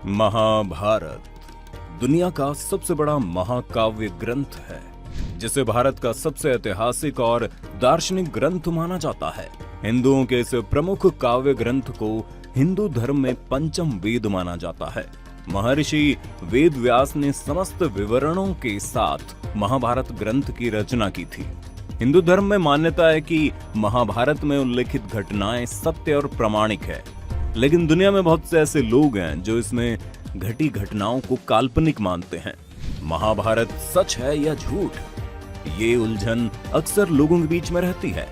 महाभारत दुनिया का सबसे बड़ा महाकाव्य ग्रंथ है, जिसे भारत का सबसे ऐतिहासिक और दार्शनिक ग्रंथ माना जाता है। हिंदुओं के इस प्रमुख काव्य ग्रंथ को हिंदू धर्म में पंचम वेद माना जाता है। महर्षि वेद व्यास ने समस्त विवरणों के साथ महाभारत ग्रंथ की रचना की थी। हिंदू धर्म में मान्यता है कि महाभारत में उल्लेखित घटनाएं सत्य और प्रामाणिक है, लेकिन दुनिया में बहुत से ऐसे लोग हैं जो इसमें घटी घटनाओं को काल्पनिक मानते हैं। महाभारत सच है या झूठ, ये उलझन अक्सर लोगों के बीच में रहती है,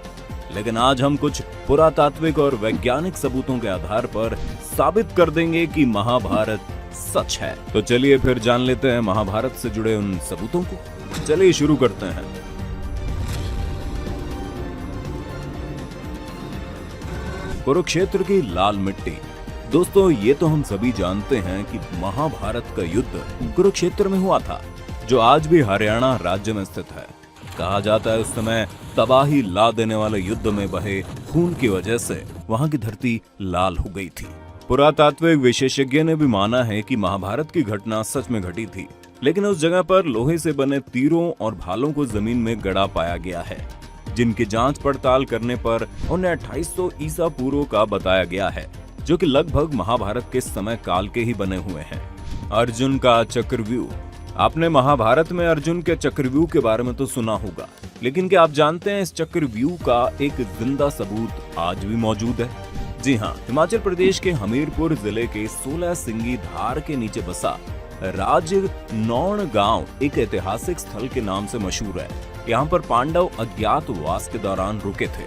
लेकिन आज हम कुछ पुरातात्विक और वैज्ञानिक सबूतों के आधार पर साबित कर देंगे कि महाभारत सच है। तो चलिए फिर जान लेते हैं महाभारत से जुड़े उन सबूतों को। चलिए शुरू करते हैं। कुरुक्षेत्र की लाल मिट्टी। दोस्तों, ये तो हम सभी जानते हैं कि महाभारत का युद्ध कुरुक्षेत्र में हुआ था, जो आज भी हरियाणा राज्य में स्थित है। कहा जाता है उस समय तबाही ला देने वाले युद्ध में बहे खून की वजह से वहां की धरती लाल हो गई थी। पुरातात्विक विशेषज्ञ ने भी माना है कि महाभारत की घटना सच में घटी थी, लेकिन उस जगह पर लोहे से बने तीरों और भालों को जमीन में गड़ा पाया गया है, जिनकी जांच पड़ताल करने पर उन्हें 2800 ईसा पूर्व का बताया गया है, जो कि लगभग महाभारत के समय काल के ही बने हुए हैं। अर्जुन का चक्रव्यूह। आपने महाभारत में अर्जुन के चक्रव्यूह के बारे में तो सुना होगा, लेकिन क्या आप जानते हैं इस चक्रव्यूह का एक जिंदा सबूत आज भी मौजूद है? जी हाँ, हिमाचल प्रदेश के हमीरपुर जिले के 16 सिंगी धार के नीचे बसा राजनौण गांव एक ऐतिहासिक स्थल के नाम से मशहूर है। यहाँ पर पांडव अज्ञातवास के दौरान रुके थे।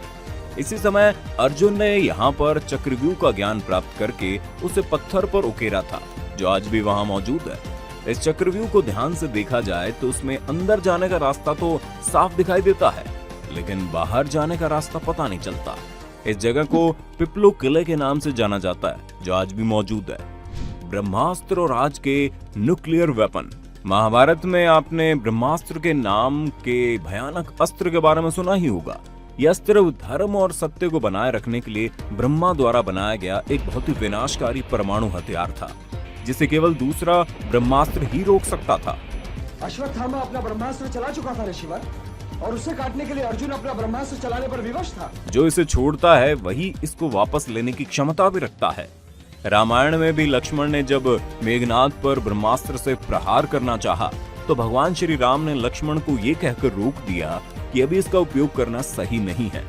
इसी समय अर्जुन ने यहाँ पर चक्रव्यूह का ज्ञान प्राप्त करके उसे पत्थर पर उकेरा था, जो आज भी वहाँ मौजूद है। इस चक्रव्यूह को ध्यान से देखा जाए तो उसमें अंदर जाने का रास्ता तो साफ दिखाई देता है, लेकिन बाहर जाने का रास्ता पता नहीं चलता। इस जगह को पिपलू किले के नाम से जाना जाता है, जो आज भी मौजूद है। ब्रह्मास्त्र और आज के न्यूक्लियर वेपन। महाभारत में आपने ब्रह्मास्त्र के नाम के भयानक अस्त्र के बारे में सुना ही होगा। यह अस्त्र धर्म और सत्य को बनाए रखने के लिए ब्रह्मा द्वारा बनाया गया एक बहुत ही विनाशकारी परमाणु हथियार था, जिसे केवल दूसरा ब्रह्मास्त्र ही रोक सकता था। अश्वत्थामा अपना ब्रह्मास्त्र चला चुका था ऋषिवर, और उसे काटने के लिए अर्जुन अपना ब्रह्मास्त्र चलाने पर विवश था। जो इसे छोड़ता है वही इसको वापस लेने की क्षमता भी रखता है। रामायण में भी लक्ष्मण ने जब मेघनाद पर ब्रह्मास्त्र से प्रहार करना चाहा, तो भगवान श्री राम ने लक्ष्मण को ये कहकर रोक दिया कि अभी इसका उपयोग करना सही नहीं है,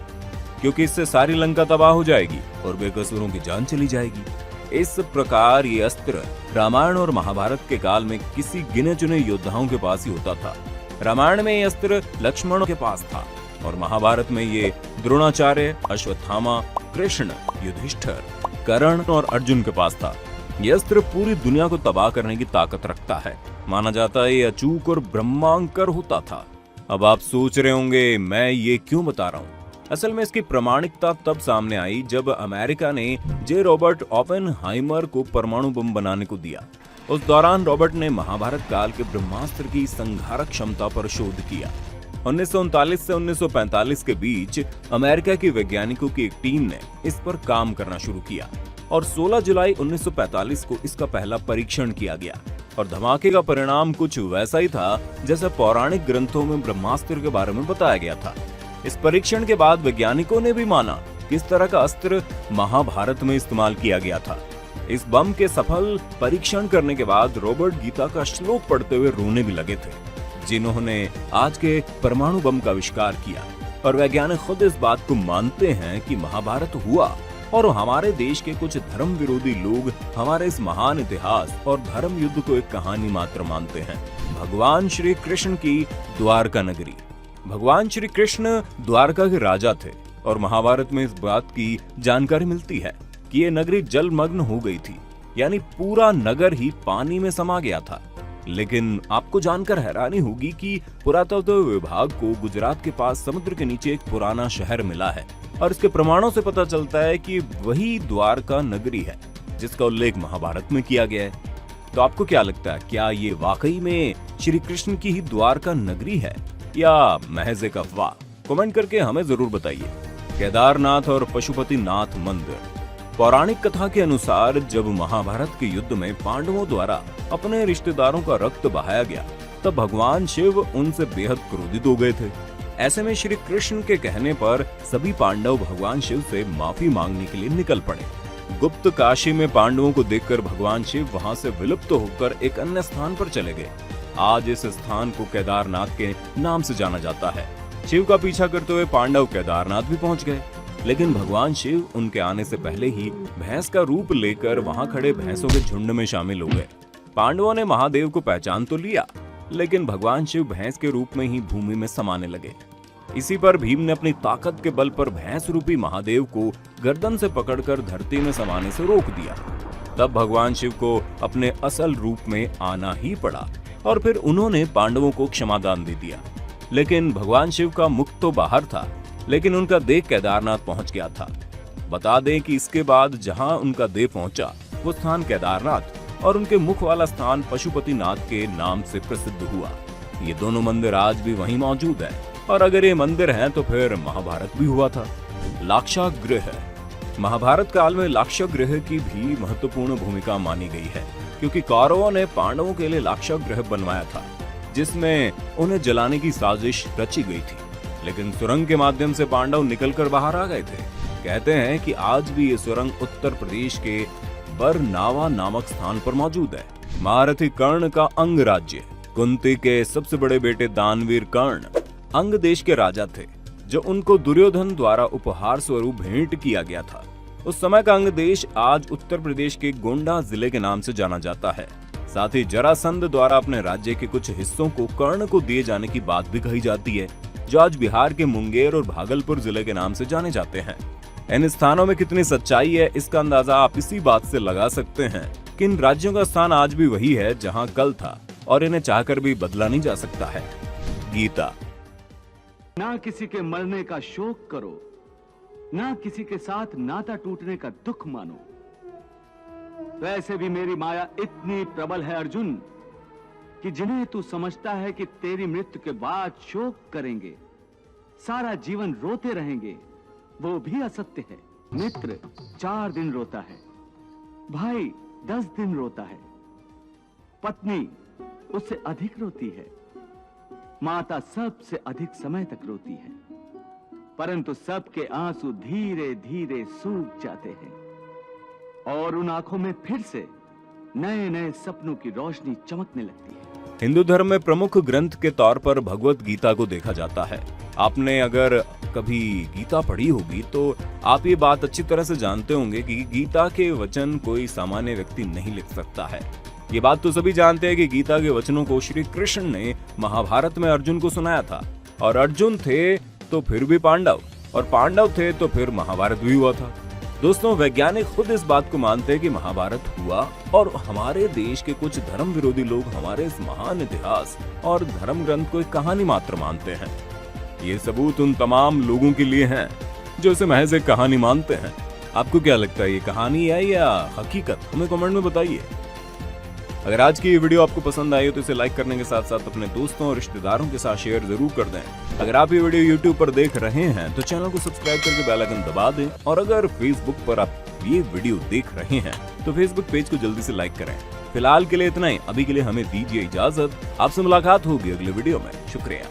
क्योंकि इससे सारी लंका तबाह हो जाएगी और बेकसूरों की जान चली जाएगी। इस प्रकार ये अस्त्र रामायण और महाभारत के काल में किसी गिने चुने योद्धाओं के पास ही होता था। रामायण में ये अस्त्र लक्ष्मण के पास था और महाभारत में ये द्रोणाचार्य, अश्वत्थामा, कृष्ण, युधिष्ठिर, कर्ण और अर्जुन के पास था। यह अस्त्र पूरी दुनिया को तबाह करने की ताकत रखता है। माना जाता है ये अचूक और ब्रह्मांकर होता था। अब आप सोच रहे होंगे मैं ये क्यों बता रहा हूँ। असल में इसकी प्रामाणिकता तब सामने आई जब अमेरिका ने जे रॉबर्ट ओपेनहाइमर को परमाणु बम बनाने को दिया। उस दौरान रॉबर्ट ने महाभारत काल के ब्रह्मास्त्र की संहारक क्षमता पर शोध किया। 1939 से 1945 के बीच अमेरिका के वैज्ञानिकों की एक टीम ने इस पर काम करना शुरू किया और 16 जुलाई 1945 को इसका पहला परीक्षण किया गया। और धमाके का परिणाम कुछ वैसा ही था जैसा पौराणिक ग्रंथों में ब्रह्मास्त्र के बारे में बताया गया था। इस परीक्षण के बाद वैज्ञानिकों ने भी माना कि इस तरह का अस्त्र महाभारत में इस्तेमाल किया गया था। इस बम के सफल परीक्षण करने के बाद रॉबर्ट गीता का श्लोक पढ़ते हुए रोने भी लगे थे, जिन्होंने आज के परमाणु बम का आविष्कार किया। और वैज्ञानिक खुद इस बात को मानते हैं कि महाभारत हुआ और हमारे देश के कुछ धर्म विरोधी लोग हमारे इस महान इतिहास और धर्म युद्ध को एक कहानी मात्र मानते हैं। भगवान श्री कृष्ण की द्वारका नगरी। भगवान श्री कृष्ण द्वारका के राजा थे और महाभारत में इस बात की जानकारी मिलती है कि ये नगरी जलमग्न हो गई थी, यानी पूरा नगर ही पानी में समा गया था। लेकिन आपको जानकर हैरानी होगी कि पुरातत्व विभाग को गुजरात के पास समुद्र के नीचे एक पुराना शहर मिला है और इसके प्रमाणों से पता चलता है कि वही द्वारका नगरी है जिसका उल्लेख महाभारत में किया गया है। तो आपको क्या लगता है, क्या ये वाकई में श्री कृष्ण की ही द्वारका नगरी है या महज एक अफवाह? कमेंट करके हमें जरूर बताइए। केदारनाथ और पशुपतिनाथ मंदिर। पौराणिक कथा के अनुसार जब महाभारत के युद्ध में पांडवों द्वारा अपने रिश्तेदारों का रक्त बहाया गया, तब भगवान शिव उनसे बेहद क्रोधित हो गए थे। ऐसे में श्री कृष्ण के कहने पर सभी पांडव भगवान शिव से माफी मांगने के लिए निकल पड़े। गुप्त काशी में पांडवों को देखकर भगवान शिव वहां से विलुप्त होकर एक अन्य स्थान पर चले गए। आज इस स्थान को केदारनाथ के नाम से जाना जाता है। शिव का पीछा करते हुए पांडव केदारनाथ भी पहुंच गए, लेकिन भगवान शिव उनके आने से पहले ही भैंस का रूप लेकर वहां खड़े भैंसों के झुंड में शामिल हो गए। पांडवों ने महादेव को पहचान तो लिया, लेकिन भगवान शिव भैंस के रूप में ही भूमि में समाने लगे। इसी पर भीम ने अपनी ताकत के बल पर भैंस रूपी महादेव को गर्दन से पकड़कर धरती में समाने से रोक दिया। तब भगवान शिव को अपने असल रूप में आना ही पड़ा और फिर उन्होंने पांडवों को क्षमादान दे दिया। लेकिन भगवान शिव का मुख तो बाहर था, लेकिन उनका देह केदारनाथ पहुंच गया था। बता दें कि इसके बाद जहां उनका देह पहुंचा वो स्थान केदारनाथ और उनके मुख वाला स्थान पशुपतिनाथ के नाम से प्रसिद्ध हुआ। ये दोनों मंदिर आज भी वहीं मौजूद है, और अगर ये मंदिर हैं तो फिर महाभारत भी हुआ था। लाक्षागृह। महाभारत काल में लाक्षागृह की भी महत्वपूर्ण भूमिका मानी गई है, क्योंकि कौरवों ने पांडवों के लिए लाक्षागृह बनवाया था, जिसमें उन्हें जलाने की साजिश रची गई थी। लेकिन सुरंग के माध्यम से पांडव निकलकर बाहर आ गए थे। कहते हैं कि आज भी ये सुरंग उत्तर प्रदेश के बरनावा नामक स्थान पर मौजूद है। महारथी कर्ण का अंग राज्य। कुंती के सबसे बड़े बेटे दानवीर कर्ण अंग देश के राजा थे, जो उनको दुर्योधन द्वारा उपहार स्वरूप भेंट किया गया था। उस समय का अंग देश आज उत्तर प्रदेश के गोंडा जिले के नाम से जाना जाता है। साथ ही जरासंध द्वारा अपने राज्य के कुछ हिस्सों को कर्ण को दिए जाने की बात भी कही जाती है, जो आज बिहार के मुंगेर और भागलपुर जिले के नाम से जाने जाते हैं। इन स्थानों में कितनी सच्चाई है, इसका अंदाजा आप इसी बात से लगा सकते हैं कि इन राज्यों का स्थान आज भी वही है जहां कल था, और इन्हें चाहकर भी बदला नहीं जा सकता है। गीता। ना किसी के मरने का शोक करो, ना किसी के साथ नाता टूटने का दुख मानो। वैसे भी मेरी माया इतनी प्रबल है अर्जुन, कि जिन्हें तू समझता है कि तेरी मृत्यु के बाद शोक करेंगे, सारा जीवन रोते रहेंगे, वो भी असत्य है। मित्र 4 दिन रोता है, भाई 10 दिन रोता है, पत्नी उससे अधिक रोती है, माता सबसे अधिक समय तक रोती है, परंतु सबके आंसू धीरे धीरे सूख जाते हैं और उन आंखों में फिर से नए नए सपनों की रोशनी चमकने लगती है। हिंदू धर्म में प्रमुख ग्रंथ के तौर पर भगवत गीता को देखा जाता है। आपने अगर कभी गीता पढ़ी होगी तो आप ये बात अच्छी तरह से जानते होंगे कि गीता के वचन कोई सामान्य व्यक्ति नहीं लिख सकता है। ये बात तो सभी जानते हैं कि गीता के वचनों को श्री कृष्ण ने महाभारत में अर्जुन को सुनाया था, और अर्जुन थे तो फिर भी पांडव, और पांडव थे तो फिर महाभारत भी हुआ था। दोस्तों, वैज्ञानिक खुद इस बात को मानते हैं कि महाभारत हुआ, और हमारे देश के कुछ धर्म विरोधी लोग हमारे इस महान इतिहास और धर्म ग्रंथ को एक कहानी मात्र मानते हैं। ये सबूत उन तमाम लोगों के लिए हैं जो इसे महज एक कहानी मानते हैं। आपको क्या लगता है, ये कहानी है या हकीकत? हमें कमेंट में बताइए। अगर आज की ये वीडियो आपको पसंद आई हो तो इसे लाइक करने के साथ साथ अपने दोस्तों और रिश्तेदारों के साथ शेयर जरूर कर दें। अगर आप ये वीडियो YouTube पर देख रहे हैं तो चैनल को सब्सक्राइब करके बेल आइकन दबा दें, और अगर Facebook पर आप ये वीडियो देख रहे हैं तो Facebook पेज को जल्दी से लाइक करें। फिलहाल के लिए इतना ही। अभी के लिए हमें दीजिए इजाजत। आपसे मुलाकात होगी अगले वीडियो में। शुक्रिया।